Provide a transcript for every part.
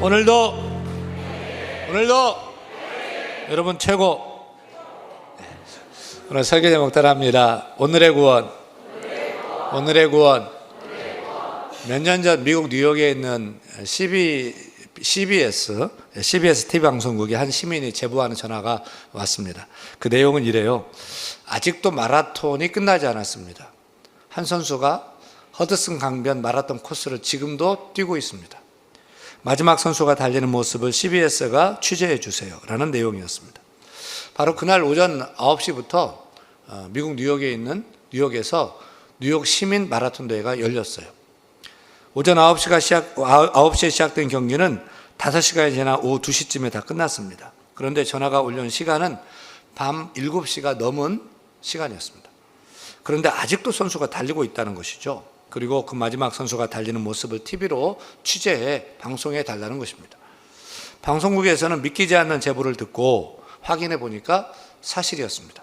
오늘도 여러분 최고. 오늘 설교 제목 따라합니다. 오늘의 구원. 몇 년 전 미국 뉴욕에 있는 CBS TV 방송국에 한 시민이 제보하는 전화가 왔습니다. 그 내용은 이래요. 아직도 마라톤이 끝나지 않았습니다. 한 선수가 허드슨 강변 마라톤 코스를 지금도 뛰고 있습니다. 마지막 선수가 달리는 모습을 CBS가 취재해 주세요 라는 내용이었습니다. 바로 그날 오전 9시부터 미국 뉴욕에서 뉴욕 시민 마라톤 대회가 열렸어요. 오전 9시에 시작된 경기는 5시간이 지나 오후 2시쯤에 다 끝났습니다. 그런데 전화가 올려온 시간은 밤 7시가 넘은 시간이었습니다. 그런데 아직도 선수가 달리고 있다는 것이죠. 그리고 그 마지막 선수가 달리는 모습을 TV로 취재해 방송해 달라는 것입니다. 방송국에서는 믿기지 않는 제보를 듣고 확인해 보니까 사실이었습니다.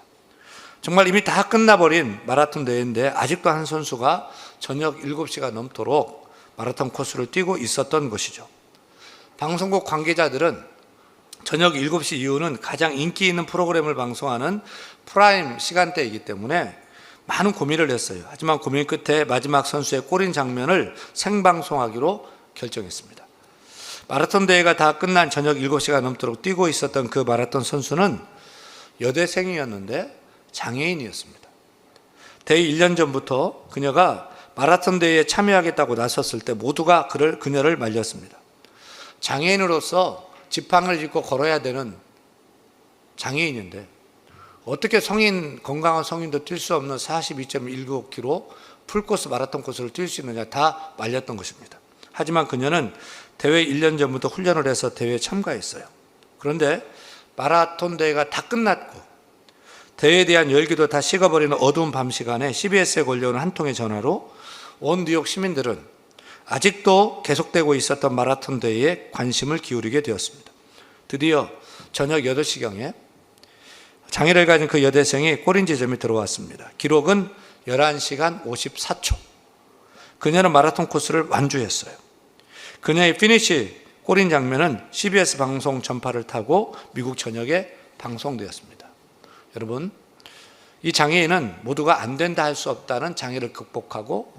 정말 이미 다 끝나버린 마라톤 대회인데 아직도 한 선수가 저녁 7시가 넘도록 마라톤 코스를 뛰고 있었던 것이죠. 방송국 관계자들은 저녁 7시 이후는 가장 인기 있는 프로그램을 방송하는 프라임 시간대이기 때문에 많은 고민을 했어요. 하지만 고민 끝에 마지막 선수의 골인 장면을 생방송하기로 결정했습니다. 마라톤 대회가 다 끝난 저녁 7시가 넘도록 뛰고 있었던 그 마라톤 선수는 여대생이었는데 장애인이었습니다. 대회 1년 전부터 그녀가 마라톤 대회에 참여하겠다고 나섰을 때 모두가 그녀를 말렸습니다. 장애인으로서 지팡이를 짚고 걸어야 되는 장애인인데 어떻게 건강한 성인도 뛸 수 없는 42.195km 풀코스 마라톤 코스를 뛸 수 있느냐 다 말렸던 것입니다. 하지만 그녀는 대회 1년 전부터 훈련을 해서 대회에 참가했어요. 그런데 마라톤 대회가 다 끝났고 대회에 대한 열기도 다 식어버리는 어두운 밤 시간에 CBS에 걸려오는 한 통의 전화로 온 뉴욕 시민들은 아직도 계속되고 있었던 마라톤 대회에 관심을 기울이게 되었습니다. 드디어 저녁 8시경에 장애를 가진 그 여대생이 골인 지점에 들어왔습니다. 기록은 11시간 54초. 그녀는 마라톤 코스를 완주했어요. 그녀의 피니시 골인 장면은 CBS 방송 전파를 타고 미국 전역에 방송되었습니다. 여러분, 이 장애인은 모두가 안 된다 할 수 없다는 장애를 극복하고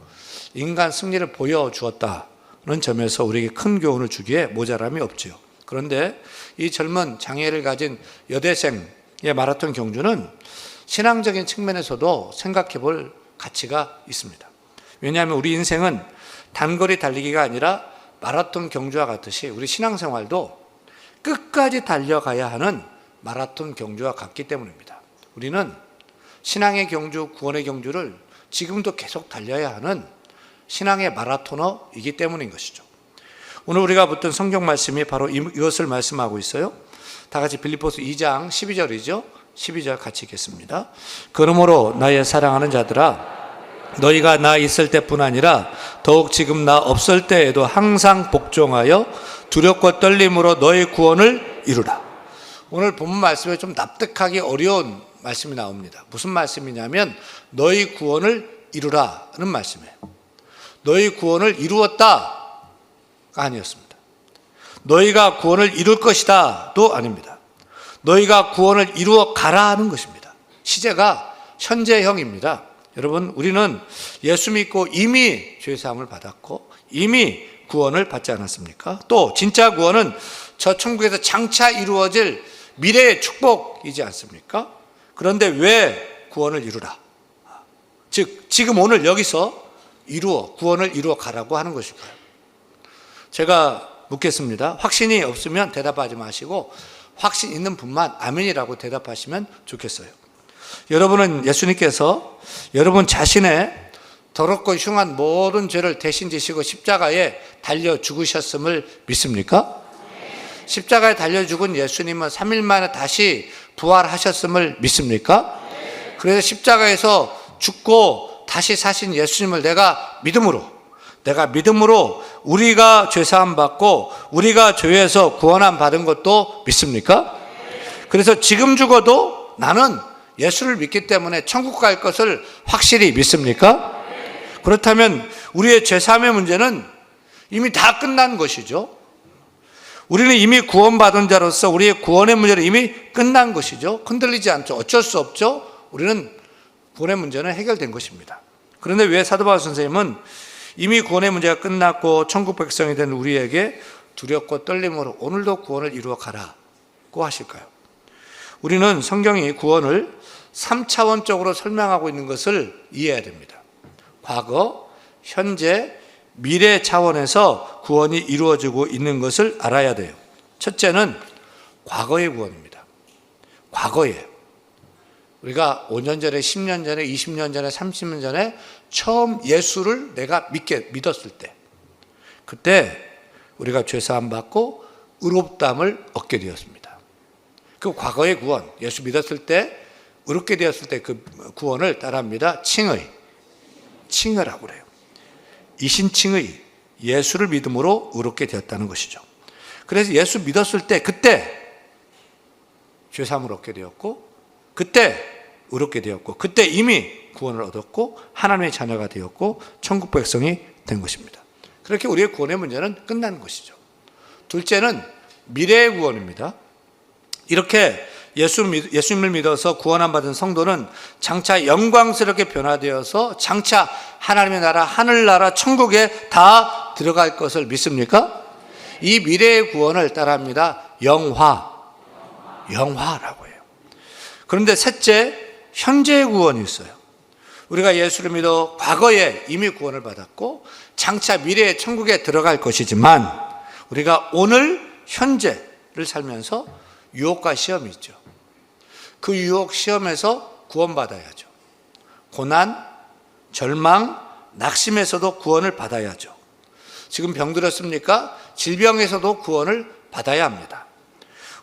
인간 승리를 보여주었다는 점에서 우리에게 큰 교훈을 주기에 모자람이 없지요. 그런데 이 젊은 장애를 가진 여대생의 마라톤 경주는 신앙적인 측면에서도 생각해 볼 가치가 있습니다. 왜냐하면 우리 인생은 단거리 달리기가 아니라 마라톤 경주와 같듯이 우리 신앙생활도 끝까지 달려가야 하는 마라톤 경주와 같기 때문입니다. 우리는 신앙의 경주, 구원의 경주를 지금도 계속 달려야 하는 신앙의 마라토너이기 때문인 것이죠. 오늘 우리가 붙든 성경 말씀이 바로 이것을 말씀하고 있어요. 다 같이 빌립보서 2장 12절이죠. 12절 같이 읽겠습니다. 그러므로 나의 사랑하는 자들아, 너희가 나 있을 때뿐 아니라 더욱 지금 나 없을 때에도 항상 복종하여 두렵고 떨림으로 너희 구원을 이루라. 오늘 본문 말씀에 좀 납득하기 어려운 말씀이 나옵니다. 무슨 말씀이냐면 너희 구원을 이루라는 말씀이에요. 너희 구원을 이루었다가 아니었습니다. 너희가 구원을 이룰 것이다도 아닙니다. 너희가 구원을 이루어 가라 하는 것입니다. 시제가 현재형입니다. 여러분, 우리는 예수 믿고 이미 죄사함을 받았고 이미 구원을 받지 않았습니까? 또 진짜 구원은 저 천국에서 장차 이루어질 미래의 축복이지 않습니까? 그런데 왜 구원을 이루라? 즉 지금 오늘 여기서 구원을 이루어 가라고 하는 것일까요? 제가 묻겠습니다. 확신이 없으면 대답하지 마시고 확신 있는 분만 아멘이라고 대답하시면 좋겠어요. 여러분은 예수님께서 여러분 자신의 더럽고 흉한 모든 죄를 대신 지시고 십자가에 달려 죽으셨음을 믿습니까? 십자가에 달려 죽은 예수님은 3일 만에 다시 부활하셨음을 믿습니까? 그래서 십자가에서 죽고 다시 사신 예수님을 내가 믿음으로 우리가 죄사함 받고 우리가 죄에서 구원함 받은 것도 믿습니까? 그래서 지금 죽어도 나는 예수를 믿기 때문에 천국 갈 것을 확실히 믿습니까? 그렇다면 우리의 죄사함의 문제는 이미 다 끝난 것이죠. 우리는 이미 구원받은 자로서 우리의 구원의 문제는 이미 끝난 것이죠. 흔들리지 않죠. 어쩔 수 없죠. 우리는 구원의 문제는 해결된 것입니다. 그런데 왜 사도 바울 선생님은 이미 구원의 문제가 끝났고 천국 백성이 된 우리에게 두렵고 떨림으로 오늘도 구원을 이루어 가라고 하실까요? 우리는 성경이 구원을 3차원적으로 설명하고 있는 것을 이해해야 됩니다. 과거, 현재, 미래 차원에서 구원이 이루어지고 있는 것을 알아야 돼요. 첫째는 과거의 구원입니다. 과거에 우리가 5년 전에, 10년 전에, 20년 전에, 30년 전에 처음 예수를 내가 믿었을 때, 그때 우리가 죄사함 받고 의롭다함을 얻게 되었습니다. 그 과거의 구원, 예수 믿었을 때 의롭게 되었을 때 그 구원을 따라합니다. 칭의라고 그래요. 이신칭의, 예수를 믿음으로 의롭게 되었다는 것이죠. 그래서 예수 믿었을 때 그때 죄사함을 얻게 되었고, 그때 의롭게 되었고, 그때 이미 구원을 얻었고 하나님의 자녀가 되었고 천국 백성이 된 것입니다. 그렇게 우리의 구원의 문제는 끝난 것이죠. 둘째는 미래의 구원입니다. 이렇게 예수님을 믿어서 구원함 받은 성도는 장차 영광스럽게 변화되어서 장차 하나님의 나라, 하늘나라, 천국에 다 들어갈 것을 믿습니까? 이 미래의 구원을 따라합니다. 영화라고 해요. 그런데 셋째, 현재의 구원이 있어요. 우리가 예수를 믿어 과거에 이미 구원을 받았고 장차 미래의 천국에 들어갈 것이지만 우리가 오늘 현재를 살면서 유혹과 시험이 있죠. 그 유혹 시험에서 구원받아야죠. 고난, 절망, 낙심에서도 구원을 받아야죠. 지금 병들었습니까? 질병에서도 구원을 받아야 합니다.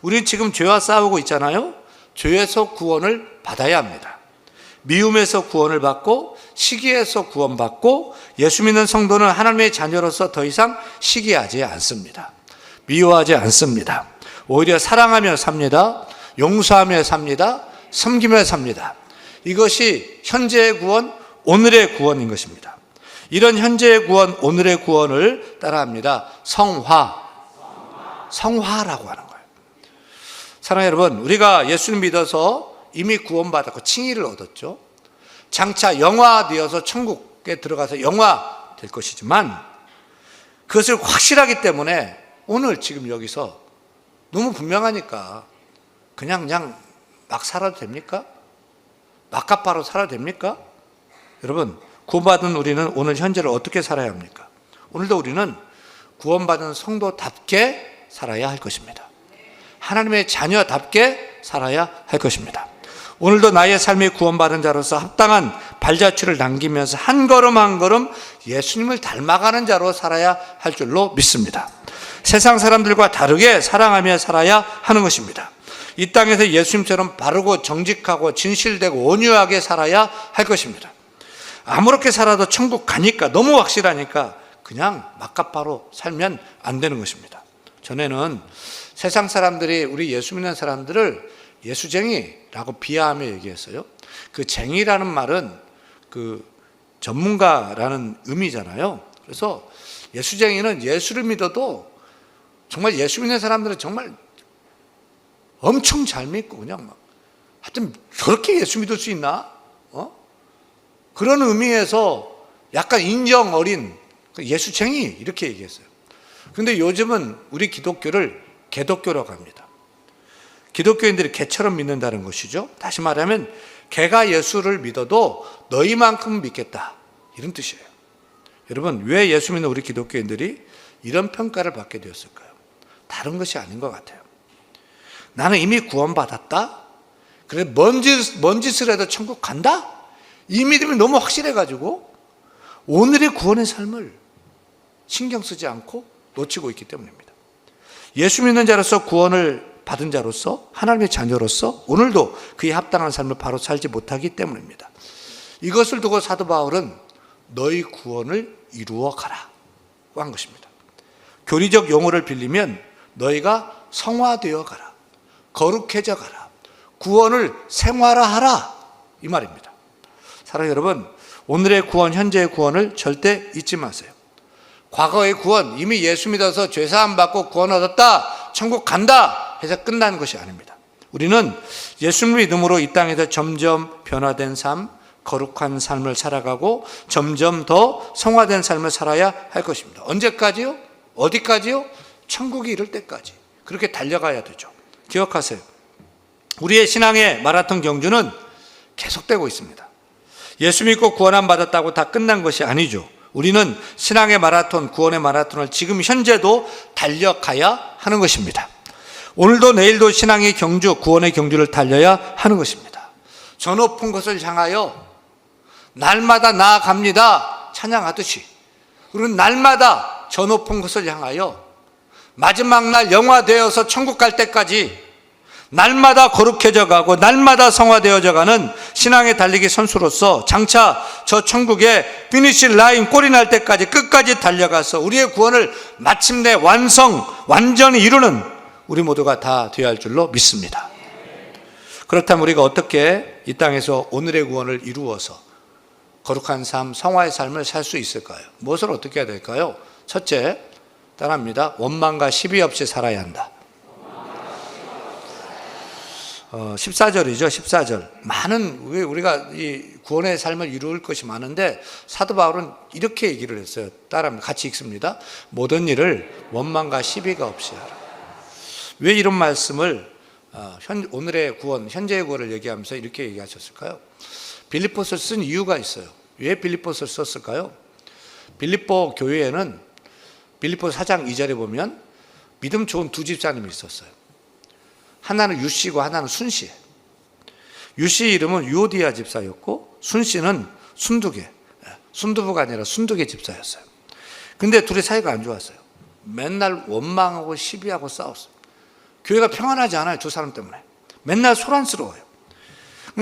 우리는 지금 죄와 싸우고 있잖아요. 죄에서 구원을 받아야 합니다. 미움에서 구원을 받고 시기에서 구원받고 예수 믿는 성도는 하나님의 자녀로서 더 이상 시기하지 않습니다. 미워하지 않습니다. 오히려 사랑하며 삽니다. 용서하며 삽니다. 섬기며 삽니다. 이것이 현재의 구원, 오늘의 구원인 것입니다. 이런 현재의 구원, 오늘의 구원을 따라합니다. 성화라고 하는 거예요. 사랑하는 여러분, 우리가 예수를 믿어서 이미 구원받았고 칭의를 얻었죠. 장차 영화되어서 천국에 들어가서 영화 될 것이지만 그것을 확실하기 때문에 오늘 지금 여기서 너무 분명하니까 그냥 막 살아도 됩니까? 막가바로 살아도 됩니까? 여러분, 구원받은 우리는 오늘 현재를 어떻게 살아야 합니까? 오늘도 우리는 구원받은 성도답게 살아야 할 것입니다. 하나님의 자녀답게 살아야 할 것입니다. 오늘도 나의 삶이 구원받은 자로서 합당한 발자취를 남기면서 한 걸음 한 걸음 예수님을 닮아가는 자로 살아야 할 줄로 믿습니다. 세상 사람들과 다르게 사랑하며 살아야 하는 것입니다. 이 땅에서 예수님처럼 바르고 정직하고 진실되고 온유하게 살아야 할 것입니다. 아무렇게 살아도 천국 가니까 너무 확실하니까 그냥 막가바로 살면 안 되는 것입니다. 전에는 세상 사람들이 우리 예수 믿는 사람들을 예수쟁이라고 비하하며 얘기했어요. 그 쟁이라는 말은 그 전문가라는 의미잖아요. 그래서 예수쟁이는 예수를 믿어도 정말 예수 믿는 사람들은 정말 엄청 잘 믿고 그냥 막 하여튼 저렇게 예수 믿을 수 있나? 그런 의미에서 약간 인정 어린 예수쟁이 이렇게 얘기했어요. 그런데 요즘은 우리 기독교를 개독교라고 합니다. 기독교인들이 개처럼 믿는다는 것이죠. 다시 말하면 개가 예수를 믿어도 너희만큼 믿겠다 이런 뜻이에요. 여러분, 왜 예수 믿는 우리 기독교인들이 이런 평가를 받게 되었을까요? 다른 것이 아닌 것 같아요. 나는 이미 구원받았다? 그래 뭔 짓을 해도 천국 간다? 이 믿음이 너무 확실해가지고 오늘의 구원의 삶을 신경 쓰지 않고 놓치고 있기 때문입니다. 예수 믿는 자로서 구원을 받은 자로서 하나님의 자녀로서 오늘도 그에 합당한 삶을 바로 살지 못하기 때문입니다. 이것을 두고 사도 바울은 너희 구원을 이루어 가라고 한 것입니다. 교리적 용어를 빌리면 너희가 성화되어 가라, 거룩해져 가라, 구원을 생활화하라 이 말입니다. 사랑하는 여러분, 오늘의 구원, 현재의 구원을 절대 잊지 마세요. 과거의 구원, 이미 예수 믿어서 죄사함 받고 구원 얻었다, 천국 간다 해서 끝나는 것이 아닙니다. 우리는 예수를 믿음으로 이 땅에서 점점 변화된 삶, 거룩한 삶을 살아가고 점점 더 성화된 삶을 살아야 할 것입니다. 언제까지요? 어디까지요? 천국이 이를 때까지 그렇게 달려가야 되죠. 기억하세요. 우리의 신앙의 마라톤 경주는 계속되고 있습니다. 예수 믿고 구원함 받았다고 다 끝난 것이 아니죠. 우리는 신앙의 마라톤, 구원의 마라톤을 지금 현재도 달려가야 하는 것입니다. 오늘도 내일도 신앙의 경주, 구원의 경주를 달려야 하는 것입니다. 저 높은 곳을 향하여 날마다 나아갑니다 찬양하듯이 우리는 날마다 저 높은 곳을 향하여 마지막 날 영화되어서 천국 갈 때까지 날마다 거룩해져 가고 날마다 성화되어져 가는 신앙의 달리기 선수로서 장차 저 천국의 피니시 라인 꼴이 날 때까지 끝까지 달려가서 우리의 구원을 마침내 완전히 이루는 우리 모두가 다 되어야 할 줄로 믿습니다. 그렇다면 우리가 어떻게 이 땅에서 오늘의 구원을 이루어서 거룩한 삶, 성화의 삶을 살 수 있을까요? 무엇을 어떻게 해야 될까요? 첫째, 따라합니다. 원망과 시비 없이 살아야 한다. 14절이죠. 14절. 많은 우리가 이 구원의 삶을 이룰 것이 많은데 사도 바울은 이렇게 얘기를 했어요. 따라합니다. 같이 읽습니다. 모든 일을 원망과 시비가 없이 하라. 왜 이런 말씀을 오늘의 구원, 현재의 구원을 얘기하면서 이렇게 얘기하셨을까요? 빌립보서를 쓴 이유가 있어요. 왜 빌립보서를 썼을까요? 빌립보 교회에는 빌립보 4장 2절에 보면 믿음 좋은 두 집사님이 있었어요. 하나는 유씨고 하나는 순씨. 유씨 이름은 유오디아 집사였고 순씨는 순두계, 순두부가 아니라 순두계 집사였어요. 근데 둘이 사이가 안 좋았어요. 맨날 원망하고 시비하고 싸웠어요. 교회가 평안하지 않아요. 두 사람 때문에. 맨날 소란스러워요.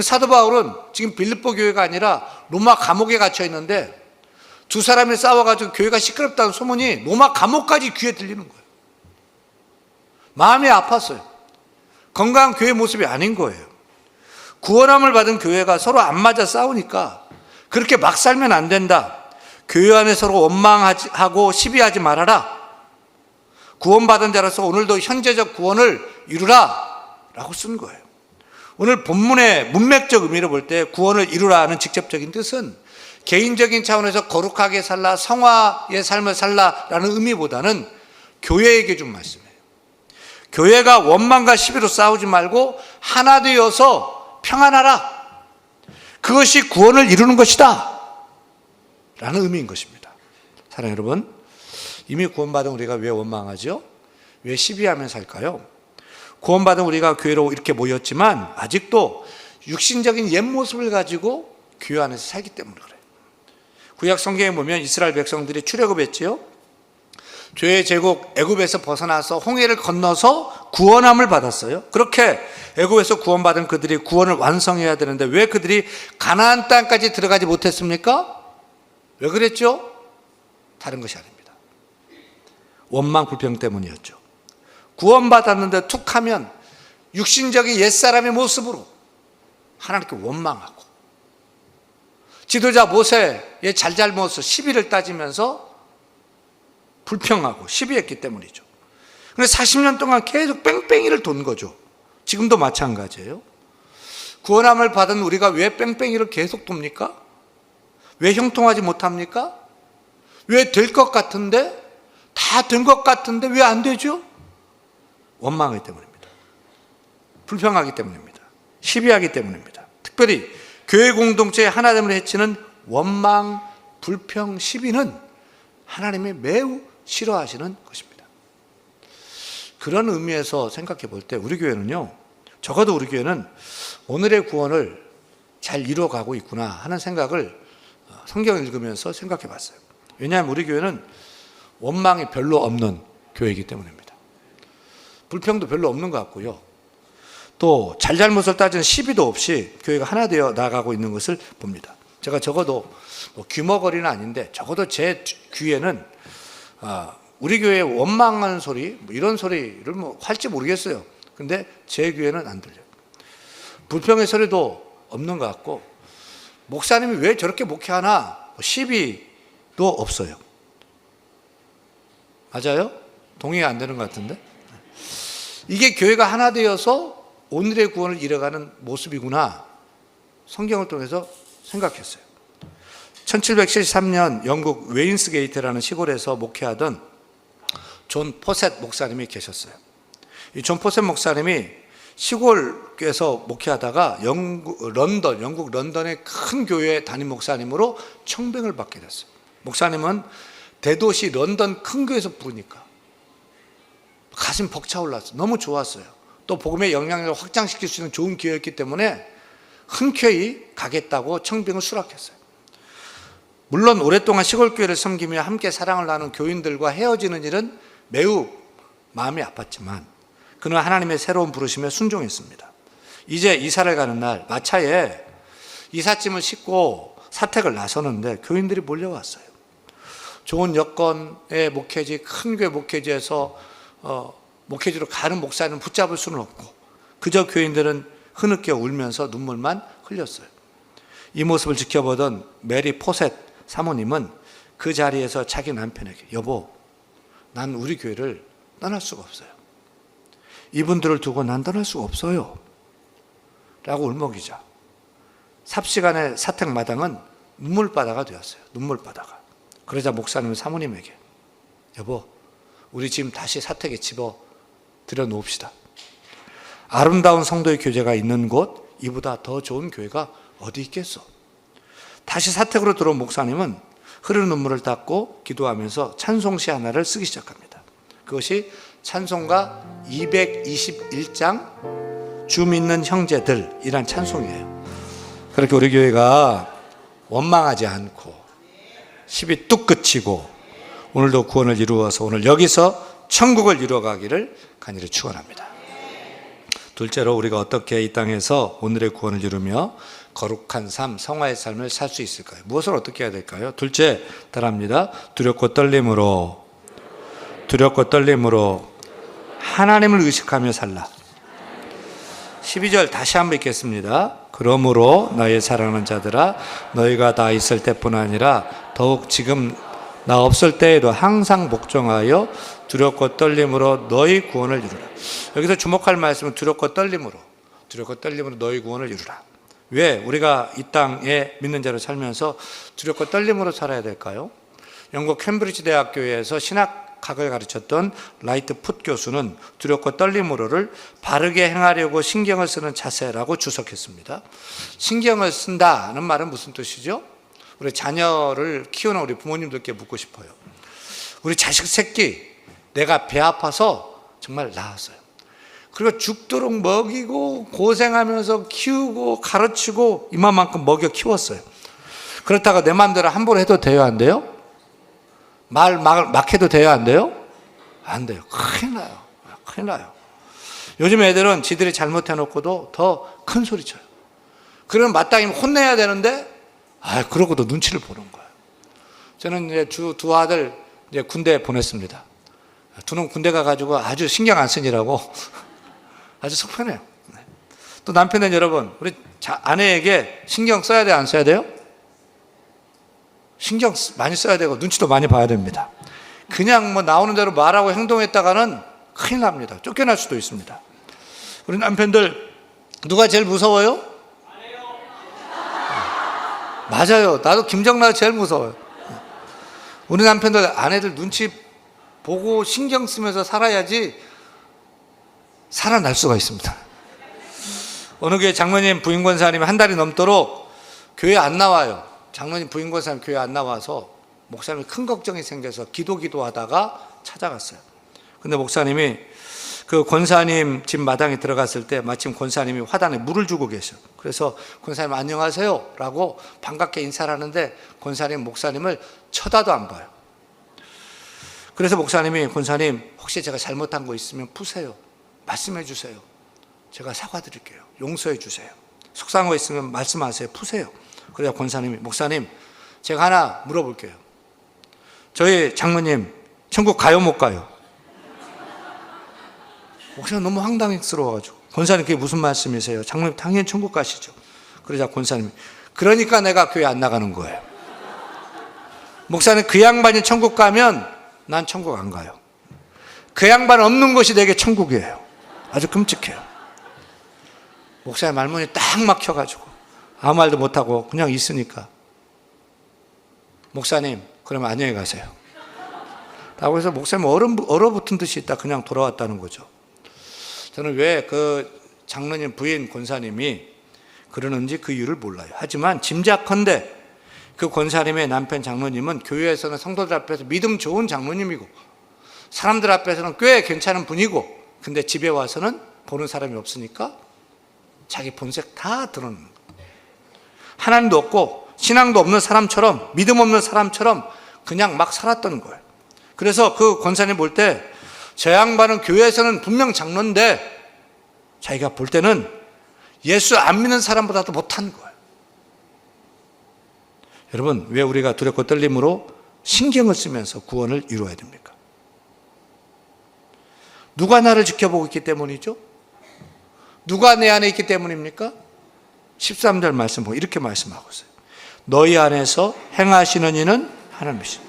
사도 바울은 지금 빌립보 교회가 아니라 로마 감옥에 갇혀 있는데 두 사람이 싸워가지고 교회가 시끄럽다는 소문이 로마 감옥까지 귀에 들리는 거예요. 마음이 아팠어요. 건강한 교회 모습이 아닌 거예요. 구원함을 받은 교회가 서로 안 맞아 싸우니까 그렇게 막 살면 안 된다. 교회 안에 서로 원망하고 시비하지 말아라. 구원받은 자로서 오늘도 현재적 구원을 이루라 라고 쓴 거예요. 오늘 본문의 문맥적 의미로 볼 때 구원을 이루라 하는 직접적인 뜻은 개인적인 차원에서 거룩하게 살라, 성화의 삶을 살라라는 의미보다는 교회에게 준 말씀이에요. 교회가 원망과 시비로 싸우지 말고 하나 되어서 평안하라. 그것이 구원을 이루는 것이다 라는 의미인 것입니다. 사랑하는 여러분, 이미 구원받은 우리가 왜 원망하죠? 왜 시비하며 살까요? 구원받은 우리가 교회로 이렇게 모였지만 아직도 육신적인 옛 모습을 가지고 교회 안에서 살기 때문에 그래요. 구약 성경에 보면 이스라엘 백성들이 출애굽했지요. 죄의 제국 애굽에서 벗어나서 홍해를 건너서 구원함을 받았어요. 그렇게 애굽에서 구원받은 그들이 구원을 완성해야 되는데 왜 그들이 가나안 땅까지 들어가지 못했습니까? 왜 그랬죠? 다른 것이 아닙니다. 원망 불평 때문이었죠. 구원받았는데 툭 하면 육신적인 옛사람의 모습으로 하나님께 원망하고 지도자 모세의 잘잘못을 시비를 따지면서 불평하고 시비했기 때문이죠. 그래서 40년 동안 계속 뺑뺑이를 돈 거죠. 지금도 마찬가지예요. 구원함을 받은 우리가 왜 뺑뺑이를 계속 돕니까? 왜 형통하지 못합니까? 왜 될 것 같은데? 다 된 것 같은데 왜 안 되죠? 원망하기 때문입니다. 불평하기 때문입니다. 시비하기 때문입니다. 특별히 교회 공동체의 하나됨을 해치는 원망, 불평, 시비는 하나님이 매우 싫어하시는 것입니다. 그런 의미에서 생각해 볼 때 우리 교회는요, 적어도 우리 교회는 오늘의 구원을 잘 이루어가고 있구나 하는 생각을 성경을 읽으면서 생각해 봤어요. 왜냐하면 우리 교회는 원망이 별로 없는 교회이기 때문입니다. 불평도 별로 없는 것 같고요. 또 잘잘못을 따지는 시비도 없이 교회가 하나 되어 나아가고 있는 것을 봅니다. 제가 적어도 귀머거리는 아닌데 적어도 제 귀에는 우리 교회에 원망하는 소리 이런 소리를 할지 모르겠어요. 근데 제 귀에는 안 들려요. 불평의 소리도 없는 것 같고 목사님이 왜 저렇게 목회하나 시비도 없어요. 맞아요? 동의가 안 되는 것 같은데? 이게 교회가 하나 되어서 오늘의 구원을 이뤄가는 모습이구나. 성경을 통해서 생각했어요. 1773년 영국 웨인스게이트라는 시골에서 목회하던 존 포셋 목사님이 계셨어요. 이 존 포셋 목사님이 시골에서 목회하다가 영국 런던의 큰 교회 담임 목사님으로 청빙을 받게 됐어요. 목사님은 대도시 런던 큰 교회에서 부르니까 가슴 벅차올랐어요. 너무 좋았어요. 또 복음의 영향력을 확장시킬 수 있는 좋은 기회였기 때문에 흔쾌히 가겠다고 청빙을 수락했어요. 물론 오랫동안 시골교회를 섬기며 함께 사랑을 나눈 교인들과 헤어지는 일은 매우 마음이 아팠지만 그는 하나님의 새로운 부르심에 순종했습니다. 이제 이사를 가는 날 마차에 이삿짐을 싣고 사택을 나서는데 교인들이 몰려왔어요. 좋은 여건의 목회지, 큰 교회 목회지에서 목회지로 가는 목사님을 붙잡을 수는 없고 그저 교인들은 흐느껴 울면서 눈물만 흘렸어요. 이 모습을 지켜보던 메리 포셋 사모님은 그 자리에서 자기 남편에게 여보, 난 우리 교회를 떠날 수가 없어요. 이분들을 두고 난 떠날 수가 없어요. 라고 울먹이자 삽시간에 사택 마당은 눈물바다가 되었어요. 눈물바다가. 그러자 목사님은 사모님에게 여보, 우리 지금 다시 사택에 집어 들여놓읍시다. 아름다운 성도의 교제가 있는 곳, 이보다 더 좋은 교회가 어디 있겠어. 다시 사택으로 들어온 목사님은 흐르는 눈물을 닦고 기도하면서 찬송시 하나를 쓰기 시작합니다. 그것이 찬송가 221장 주 믿는 형제들이란 찬송이에요. 그렇게 우리 교회가 원망하지 않고 10이 뚝 그치고 오늘도 구원을 이루어서 오늘 여기서 천국을 이루어가기를 간절히 축원합니다. 둘째로 우리가 어떻게 이 땅에서 오늘의 구원을 이루며 거룩한 삶, 성화의 삶을 살 수 있을까요? 무엇을 어떻게 해야 될까요? 둘째 따라합니다. 두렵고 떨림으로 하나님을 의식하며 살라. 12절 다시 한번 읽겠습니다. 그러므로 나의 사랑하는 자들아, 너희가 나 있을 때뿐 아니라 더욱 지금 나 없을 때에도 항상 복종하여 두렵고 떨림으로 너희 구원을 이루라. 여기서 주목할 말씀은 두렵고 떨림으로 너희 구원을 이루라. 왜 우리가 이 땅에 믿는 자로 살면서 두렵고 떨림으로 살아야 될까요? 영국 캠브리지 대학교에서 신학학을 가르쳤던 라이트 풋 교수는 두렵고 떨림으로를 바르게 행하려고 신경을 쓰는 자세라고 주석했습니다. 신경을 쓴다는 말은 무슨 뜻이죠? 우리 자녀를 키우는 우리 부모님들께 묻고 싶어요. 우리 자식 새끼 내가 배 아파서 정말 낳았어요. 그리고 죽도록 먹이고 고생하면서 키우고 가르치고 이만큼 먹여 키웠어요. 그렇다가 내 마음대로 함부로 해도 돼요, 안 돼요? 막 해도 돼요, 안 돼요? 안 돼요. 큰일 나요. 요즘 애들은 지들이 잘못해놓고도 더 큰 소리 쳐요. 그러면 마땅히 혼내야 되는데 그러고도 눈치를 보는 거예요. 저는 이제 두 아들 이제 군대 보냈습니다. 두는 군대 가가지고 아주 신경 안 쓰니라고 아주 속편해요. 또 남편은 여러분, 우리 아내에게 신경 써야 돼요, 안 써야 돼요? 신경 많이 써야 되고 눈치도 많이 봐야 됩니다. 그냥 나오는 대로 말하고 행동했다가는 큰일 납니다. 쫓겨날 수도 있습니다. 우리 남편들 누가 제일 무서워요? 맞아요. 나도 김정나가 제일 무서워요. 우리 남편들 아내들 눈치 보고 신경 쓰면서 살아야지 살아날 수가 있습니다. 어느 교회 장로님 부인 권사님이 한 달이 넘도록 교회 안 나와요. 장로님 부인 권사님 교회 안 나와서 목사님이 큰 걱정이 생겨서 기도하다가 찾아갔어요. 근데 목사님이 그 권사님 집 마당에 들어갔을 때 마침 권사님이 화단에 물을 주고 계셔. 그래서 권사님 안녕하세요 라고 반갑게 인사를 하는데 권사님 목사님을 쳐다도 안 봐요. 그래서 목사님이 권사님 혹시 제가 잘못한 거 있으면 푸세요. 말씀해 주세요. 제가 사과드릴게요. 용서해 주세요. 속상한 거 있으면 말씀하세요. 푸세요. 그래야 권사님이 목사님 제가 하나 물어볼게요. 저희 장로님 천국 가요 못 가요? 목사님 너무 황당스러워가지고 권사님 그게 무슨 말씀이세요? 장로님 당연히 천국 가시죠. 그러자 권사님이 그러니까 내가 교회 안 나가는 거예요. 목사님 그 양반이 천국 가면 난 천국 안 가요. 그 양반 없는 곳이 내게 천국이에요. 아주 끔찍해요. 목사의 말문이 딱 막혀가지고 아무 말도 못하고 그냥 있으니까, 목사님 그러면 안녕히 가세요 라고 해서 목사님 얼어붙은 듯이 있다 그냥 돌아왔다는 거죠. 저는 왜 그 장로님 부인 권사님이 그러는지 그 이유를 몰라요. 하지만 짐작컨대 그 권사님의 남편 장로님은 교회에서는 성도들 앞에서 믿음 좋은 장로님이고 사람들 앞에서는 꽤 괜찮은 분이고, 근데 집에 와서는 보는 사람이 없으니까 자기 본색 다 드러내는 거예요. 하나님도 없고 신앙도 없는 사람처럼, 믿음 없는 사람처럼 그냥 막 살았던 거예요. 그래서 그 권사님 볼 때 저 양반은 교회에서는 분명 장로인데 자기가 볼 때는 예수 안 믿는 사람보다도 못한 거예요. 여러분, 왜 우리가 두렵고 떨림으로 신경을 쓰면서 구원을 이루어야 됩니까? 누가 나를 지켜보고 있기 때문이죠? 누가 내 안에 있기 때문입니까? 13절 말씀 보고 이렇게 말씀하고 있어요. 너희 안에서 행하시는 이는 하나님이시다.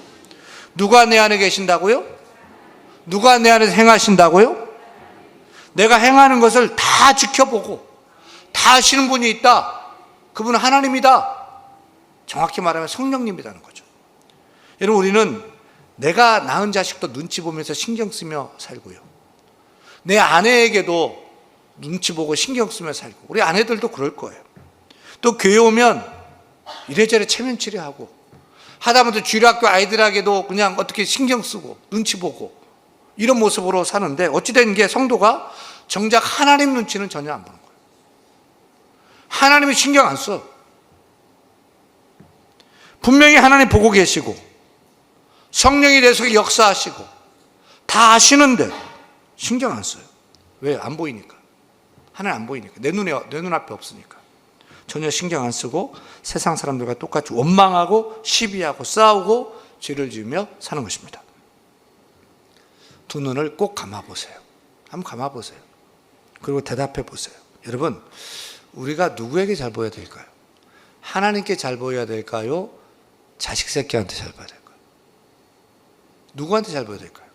누가 내 안에 계신다고요? 누가 내 안에서 행하신다고요? 내가 행하는 것을 다 지켜보고 다 하시는 분이 있다. 그분은 하나님이다. 정확히 말하면 성령님이라는 거죠. 여러분, 우리는 내가 낳은 자식도 눈치 보면서 신경 쓰며 살고요, 내 아내에게도 눈치 보고 신경 쓰며 살고, 우리 아내들도 그럴 거예요. 또 교회 오면 이래저래 체면 치레하고 하다못해 주일학교 아이들에게도 그냥 어떻게 신경 쓰고 눈치 보고 이런 모습으로 사는데, 어찌된 게 성도가 정작 하나님 눈치는 전혀 안 보는 거예요. 하나님이 신경 안 써. 분명히 하나님 보고 계시고 성령이 내 속에 역사하시고 다 아시는데 신경 안 써요. 왜? 안 보이니까. 하나님 안 보이니까. 내 눈앞에 없으니까. 전혀 신경 안 쓰고 세상 사람들과 똑같이 원망하고 시비하고 싸우고 죄를 지으며 사는 것입니다. 두 눈을 꼭 감아보세요. 한번 감아보세요. 그리고 대답해 보세요. 여러분, 우리가 누구에게 잘 보여야 될까요? 하나님께 잘 보여야 될까요? 자식 새끼한테 잘 보여야 될까요? 누구한테 잘 보여야 될까요?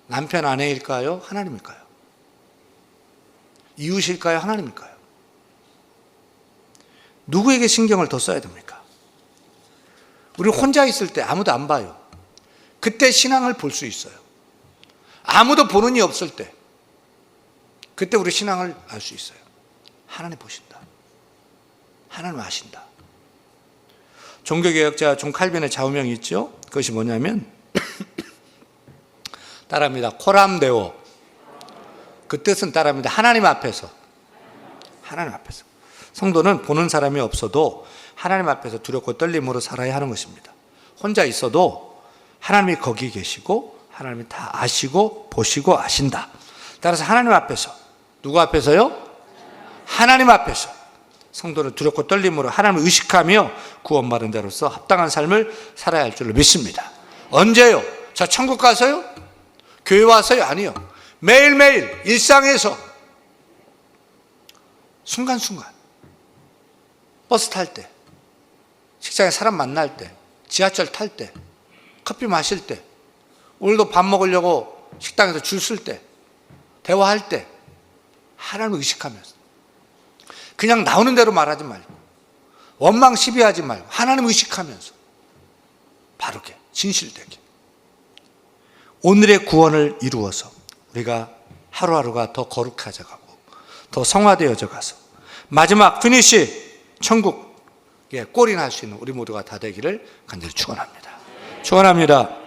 남편 아내일까요? 하나님일까요? 이웃일까요? 하나님일까요? 누구에게 신경을 더 써야 됩니까? 우리 혼자 있을 때 아무도 안 봐요. 그때 신앙을 볼 수 있어요. 아무도 보는 이 없을 때, 그때 우리 신앙을 알 수 있어요. 하나님 보신다. 하나님 아신다. 종교개혁자 존 칼빈의 좌우명이 있죠. 그것이 뭐냐면 따라합니다. 코람데오. 그 뜻은 따라합니다. 하나님 앞에서. 하나님 앞에서. 성도는 보는 사람이 없어도 하나님 앞에서 두렵고 떨림으로 살아야 하는 것입니다. 혼자 있어도 하나님이 거기 계시고 하나님이 다 아시고 보시고 아신다. 따라서 하나님 앞에서, 누구 앞에서요? 하나님 앞에서 성도는 두렵고 떨림으로 하나님을 의식하며 구원받은 자로서 합당한 삶을 살아야 할 줄로 믿습니다. 언제요? 저 천국 가서요? 교회 와서요? 아니요. 매일매일 일상에서 순간순간, 버스 탈 때, 직장에 사람 만날 때, 지하철 탈 때, 커피 마실 때, 오늘도 밥 먹으려고 식당에서 줄 쓸 때, 대화할 때 하나님을 의식하면서, 그냥 나오는 대로 말하지 말고 원망 시비하지 말고 하나님을 의식하면서 바르게 진실되게 오늘의 구원을 이루어서 우리가 하루하루가 더 거룩해져 가고 더 성화되어져 가서 마지막 피니시 천국에 골인할 수 있는 우리 모두가 다 되기를 간절히 축원합니다. 축원합니다.